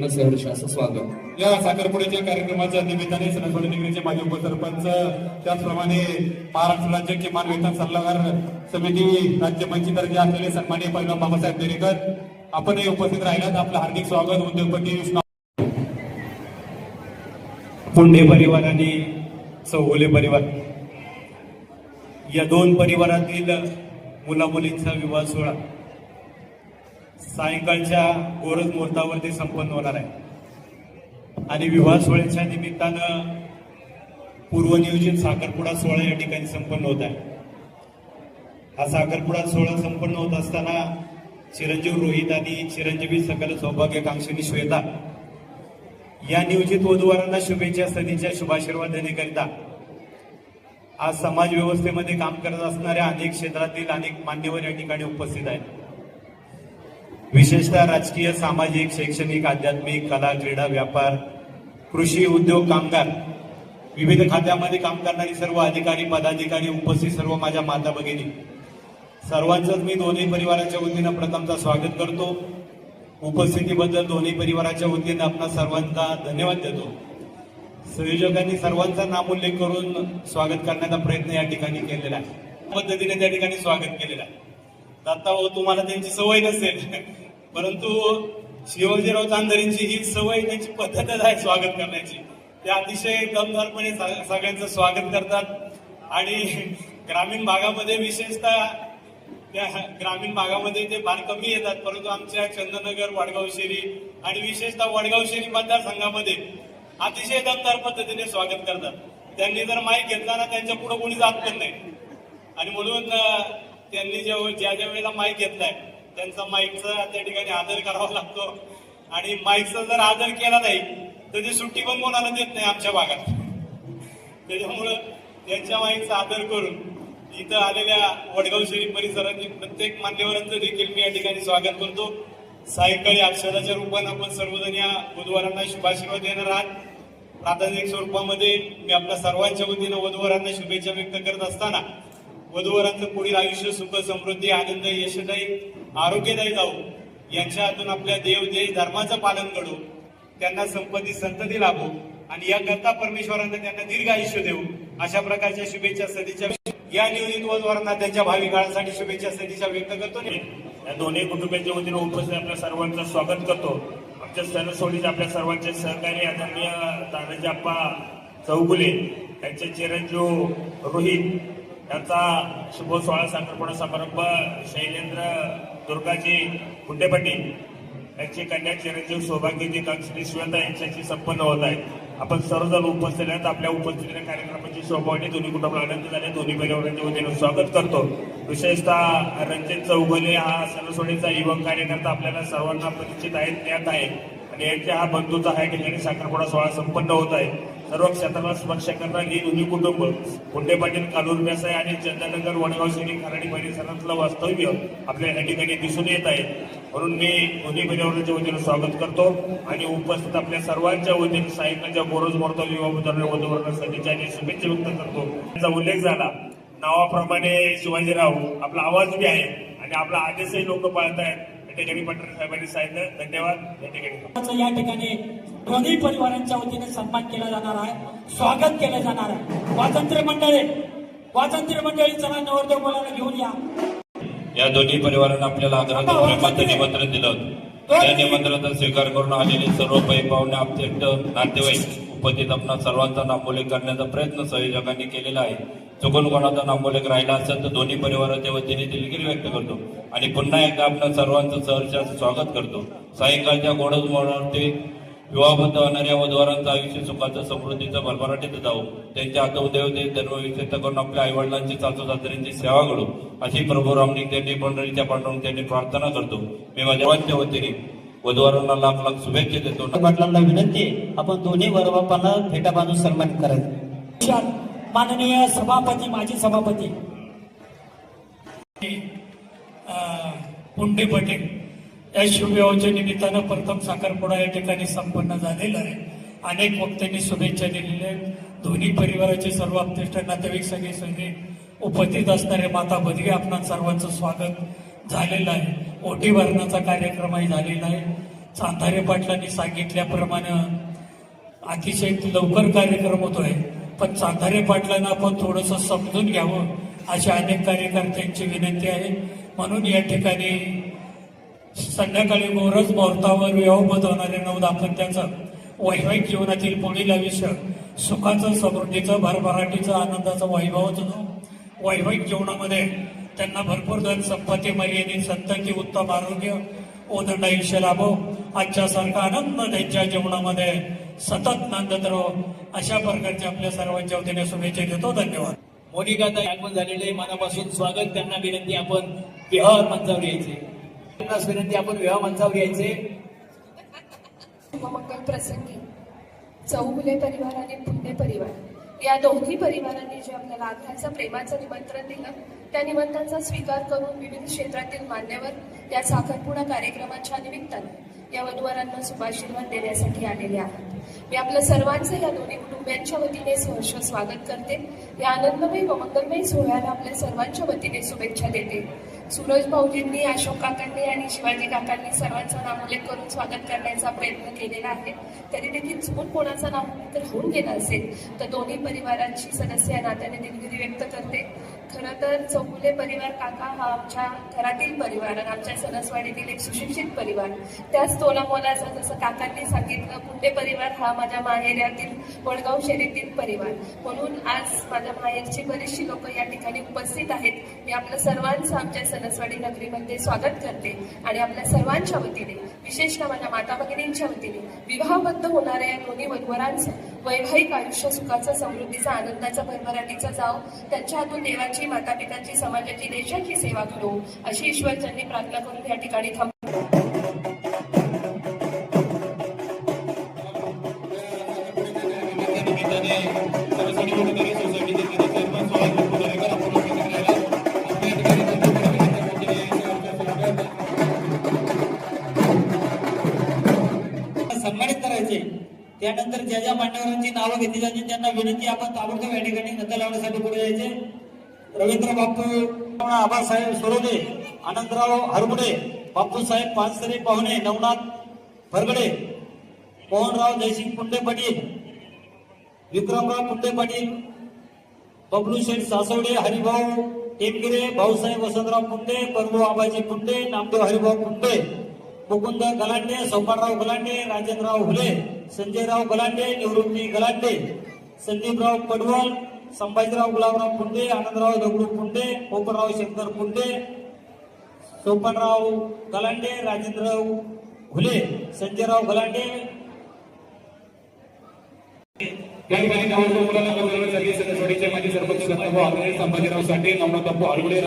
वतीनं सहर्ष असं स्वागत. या साखरपुड्याच्या कार्यक्रमाच्या निमित्ताने सणसवाडी नगरीचे माजी उपसरपंच, त्याचप्रमाणे महाराष्ट्र राज्य किमान वेतन सल्लागार समिती राज्य मंत्री दर्जे असलेले सन्माननीय पैलवान बाबासाहेब देरेकर आपणही उपस्थित राहिलात. आपलं हार्दिक स्वागत. उद्योगपती पुंडे परिवार आणि चौगुले परिवार या दोन परिवारातील मुलामुलींचा विवाह सोहळा सायंकाळच्या गोरज मुहूर्तावरती संपन्न होणार आहे आणि विवाह सोहळ्याच्या निमित्तानं पूर्वनियोजित साखरपुडा सोहळा या ठिकाणी संपन्न होत आहे. हा साखरपुडा सोहळा संपन्न होत असताना चिरंजीव रोहित आणि चिरंजीवी सकल सौभाग्यकांक्षिणी श्वेता या नियोजित वधूवरांना शुभेच्छा सदीच्या शुभाशीर्वाद देण्याकरिता आज समाज व्यवस्थेमध्ये काम करत असणाऱ्या अनेक क्षेत्रातील अनेक मान्यवर या ठिकाणी उपस्थित आहेत. विशेषतः राजकीय, सामाजिक, शैक्षणिक, आध्यात्मिक, कला, क्रीडा, व्यापार, कृषी, उद्योग, कामगार, विविध खात्यामध्ये काम करणारी सर्व अधिकारी, पदाधिकारी, उपस्थित सर्व माझ्या माता भगिनी, सर्वांचंच मी दोन्ही परिवाराच्या वतीनं प्रथमतः स्वागत करतो. उपस्थितीबद्दल दोन्ही परिवाराच्या वतीनं आपणा सर्वांचा धन्यवाद देतो. संयोजकांनी सर्वांचा नामोल्लेख करून स्वागत करण्याचा प्रयत्न या ठिकाणी केलेला आहे. पद्धतीने त्या ठिकाणी स्वागत केलेलं आहे. दत्ता भाऊ, तुम्हाला त्यांची सवय नसेल, परंतु शिवाजीराव चांदरींची ही सवय, त्यांची पद्धतच आहे स्वागत करण्याची. ते अतिशय दमदारपणे सगळ्यांचं स्वागत करतात आणि ग्रामीण भागामध्ये विशेषतः त्या ग्रामीण भागामध्ये ते फार कमी येतात, परंतु आमच्या चंदननगर, वडगाव शेरी आणि विशेषतः वडगाव शेरी मतदारसंघामध्ये अतिशय दमदार पद्धतीने स्वागत करतात. त्यांनी जर माईक घेतला ना, त्यांच्या पुढे कोणी जात पण नाही आणि म्हणून त्यांनी ज्या ज्या वेळेला माईक घेतलाय त्यांचा माईकचा त्या ठिकाणी आदर करावा लागतो आणि माईकचा जर आदर केला नाही तर ती सुट्टी पण कोणाला देत नाही आमच्या भागात. त्याच्यामुळं त्यांच्या माईकचा आदर करून इथं आलेल्या वडगाव शरीफ परिसरातील प्रत्येक मान्यवरांचं देखील मी या ठिकाणी स्वागत करतो. सायंकाळी अक्षराच्या रूपानं आपण सर्वजण या बुधवारांना शुभाशीर्वाद देणार आहात. प्रातिनिधिक स्वरूपामध्ये मी आपल्या सर्वांच्या वतीनं वधूवरांना शुभेच्छा व्यक्त करत असताना वधूवरांचं पुढील आयुष्य सुख, समृद्धी, आनंद, यशदायी, आरोग्यदायी जाऊ, यांच्या हातून आपल्या देव देश धर्माचं पालन घडू, त्यांना संपत्ती संतती लाभो आणि याकरता परमेश्वरांना त्यांना दीर्घ आयुष्य देऊ, अशा प्रकारच्या शुभेच्छा सदिच्छा या नियोजित वधूवरांना त्यांच्या भावी काळासाठी शुभेच्छा सदिच्छा व्यक्त करतो. या दोन्ही कुटुंबाच्या वतीनं उपस्थित आपल्या सर्वांचं स्वागत करतो. आमच्या सणसोडीचे आपल्या सर्वांचे सहकारी आदरणीय तानाजी आप्पा चौगुले यांचे चिरंजीव रोहित यांचा शुभ सोहळा साखरपुडा समारंभ शैलेंद्र दुर्गाजी पुंडे पाटील यांची कन्या चिरंजीव सौभाग्यजी कांक्षिणी श्वेता यांच्याशी संपन्न होत आहे. आपण सर्वजण उपस्थित आहेत. आपल्या उपस्थितीच्या कार्यक्रमाची शोभावानी दोन्ही कुटुंबाला आनंद झाले. दोन्ही परिवारांच्या वतीनं स्वागत करतो. विशेषतः रणजित चौगुले हा सणसोडीचा युवक कार्यकर्ता आपल्याला सर्वांना परिचित आहे, ज्ञात आहे आणि यांच्या हा बंधूचा ह्या ठिकाणी साखरपुडा सोहळा संपन्न होत आहे. सर्व क्षेत्राला स्पर्श करणारी ही दोन्ही कुटुंब पुंडे पाटील, कालूर मेसाई आणि चंदननगर, वडगाव शहरी, खराडी परिसरातलं वास्तव्य आपल्या या ठिकाणी दिसून येत आहे. म्हणून मी दोन्ही परिवाराच्या वतीनं स्वागत करतो आणि उपस्थित आपल्या सर्वांच्या वतीनं सायंकाळच्या गोरज मुहूर्त विवाह वधूवरांना सदिच्छा आणि शुभेच्छा व्यक्त करतो. त्यांचा उल्लेख झाला, नावाप्रमाणे शिवाजीराव आपला आवाज बी आहे आणि आपला आदेशही लोक पाळत आहेत. या ठिकाणी पटरे साहेबांनी सांगितलं. धन्यवाद. या ठिकाणी दोन्ही परिवारांच्या वतीने सन्मान केला जाणार आहे, स्वागत केलं जाणार आहे. स्वातंत्र्य मंडळी चला नवरदेव मुलाला घेऊन या. या दोन्ही परिवारांना आपल्याला आदराचं प्रेमाचं निमंत्रण दिलं होतं. त्या निमंत्रणाचा स्वीकार करून आलेले सर्व पै पाहुणे, अत्यंत नातेवाईक उपस्थित आपणा सर्वांचा नामोल्लेख करण्याचा प्रयत्न संयोजकांनी केलेला आहे. चुकून कोणाचा नामोल्लेख राहिला असेल तर दोन्ही परिवाराच्या वतीने दिलगिरी व्यक्त करतो आणि पुन्हा एकदा आपण सर्वांचं सहर्ष स्वागत करतो. सायंकाळच्या गोडच मोडावरती विवाहबद्ध होणाऱ्या वधूवरांचं आयुष्य सुखाचं, समृद्धीचं, भरभराटीत जाऊ, त्यांच्या आत्मदेवते धर्म विशेष करून आपल्या आईवडिलांची, सासू सासऱ्यांची सेवा घडू, अशी प्रभू रामलिंग त्यांनी मंडळीच्या पांडुरंग त्यांनी प्रार्थना करतो. मी माझ्या सर्वांच्या वतीने वधूवरांना लाख लाख शुभेच्छा देतो. पाटलांना विनंती आहे, आपण दोन्ही वरबापांना फेटा बांधून सन्मानित करायचं. माननीय सभापती, माजी सभापती पुंडे पाटील या शुभविवाहाच्या निमित्तानं प्रथम साखरपुडा या ठिकाणी संपन्न झालेला आहे. अनेक वक्त्यांनी शुभेच्छा दिलेल्या आहेत. दोन्ही परिवाराचे सर्व अपतेष्ट नातेवाईक सगळे उपस्थित असणारे माता भगिनी, आपणा सर्वांचं स्वागत झालेलं आहे. ओटी भरण्याचा कार्यक्रमही झालेला आहे. चांधारे पाटलांनी सांगितल्याप्रमाणे अतिशय लवकर कार्यक्रम होतोय, पण चांधारे पाटलांना आपण थोडंसं समजून घ्यावं अशा अनेक कार्यकर्त्यांची विनंती आहे. म्हणून या ठिकाणी संध्याकाळी गोरज मुहूर्तावर विवाहबद्ध होणारे 9 दाम्पत्याचं वैवाहिक जीवनातील पुढील आयुष्य सुखाचं, समृद्धीचं, भरभराटीचं, आनंदाचं, वैभवाचं वैवाहिक जीवनामध्ये त्यांना भरपूर धन संपत्ती, मर्यादित संतती, उत्तम आरोग्य, ओदंड आयुष्य लाभो, आजच्यासारखा आनंद त्यांच्या जीवनामध्ये सतत नांदत राहो अशा प्रकारचे आपल्या सर्वांच्या वतीने शुभेच्छा देतो. धन्यवाद. मोनिकाताई आगमन झालेले मनापासून स्वागत. त्यांना विनंती आपण विवाह मंचावर यायचे. त्यांना विनंती आपण विवाह मंचावर यायचे. मंगल प्रसंगी चौगुले परिवार आणि पुणे परिवार या दोन्ही परिवारांनी जे आपल्याला आग्र्याचं प्रेमाचं निमंत्रण दिलं, त्या निमंत्रणाचा स्वीकार करून विविध क्षेत्रातील मान्यवर या साखरपुडा कार्यक्रमाच्या निमित्ताने या वधूवरांना शुभाशीर्वाद देण्यासाठी आलेले आहेत. मी आपल्या सर्वांचं या दोन्ही कुटुंबियांच्या वतीने सहर्ष स्वागत करते. या आनंदमय व मंगलमय सोहळ्याला आपल्या सर्वांच्या वतीने शुभेच्छा देते. सूरज भाऊजींनी, अशोक काकांनी आणि शिवाजी काकांनी सर्वांचा नामोल्लेख करून स्वागत करण्याचा प्रयत्न केलेला आहे. तरी देखील चुकून कोणाचा नाव तर होऊन गेला असेल तर दोन्ही परिवारांची सदस्य या नात्याने दिलगिरी व्यक्त करते. खरं तर चौगुले परिवार काका हा आमच्या घरातील परिवार आणि आमच्या सणसवाडीतील एक सुशिक्षित परिवार. त्याच तोलामोलाचा जसं काकांनी सांगितलं, पुणे परिवार हा माझ्या माहेरातील वडगाव शहरातील परिवार. म्हणून आज माझ्या माहेरची बरीचशी लोक या ठिकाणी उपस्थित आहेत. मी आपल्या सर्वांचं आमच्या सणसवाडी नगरीमध्ये स्वागत करते आणि आपल्या सर्वांच्या वतीने, विशेषतः माझ्या माता भगिनींच्या वतीने विवाहबद्ध होणाऱ्या या दोन्ही वधूवरांचं वैवाहिक आयुष्य सुखाचा, समृद्धीचा, आनंदाचा, भरभराटीचा जाव, त्यांच्या हातून देवाची, माता पिताची, समाजाची, देशाची सेवा करू अशी ईश्वरचरणी प्रार्थना करून या ठिकाणी थांबतो. सन्मानित करायचे. त्यानंतर ज्या ज्या मान्यवरांची नावं घेतली जातील त्यांना विनंती आपण ताबडतोब या ठिकाणी नंतर लावण्यासाठी पुढे जायचे. रवींद्र बापू, आबासाहेब सोरोदे, आनंदराव हरगुडे, बापूसाहेब पानसरे पाहुणे, नवनाथ फरगडे, मोहनराव जयसिंग पुंडे पाटील, विक्रमराव पुंडे पाटील, बबलू शेठ सासवडे, हरिभाऊ टेमगिरे, भाऊसाहेब वसंतराव पुंडे, प्रभू आबाजी पुंडे, नामदेव हरिभाऊ पुंडे, मुकुंद गलांडे, सोपानराव गलांडे, राजेंद्रराव हुले, संजयराव गलांडे, निवृत्ती गलांडे, संदीपराव पडवळ, संभाजीराव गुलाबराव पुंडे, आनंदराव दगडू पुंडे, पोपटराव शंकर पुंडे, सोपानराव गलांडे, राजेंद्रराव हुले, संजयराव गलांडे. या ठिकाणी मुलांना सन्मानित करण्यासाठी सणसवाडीचे माजी सरपंच संभाजीराव साठे, नवनाथ बापू हरगुडे,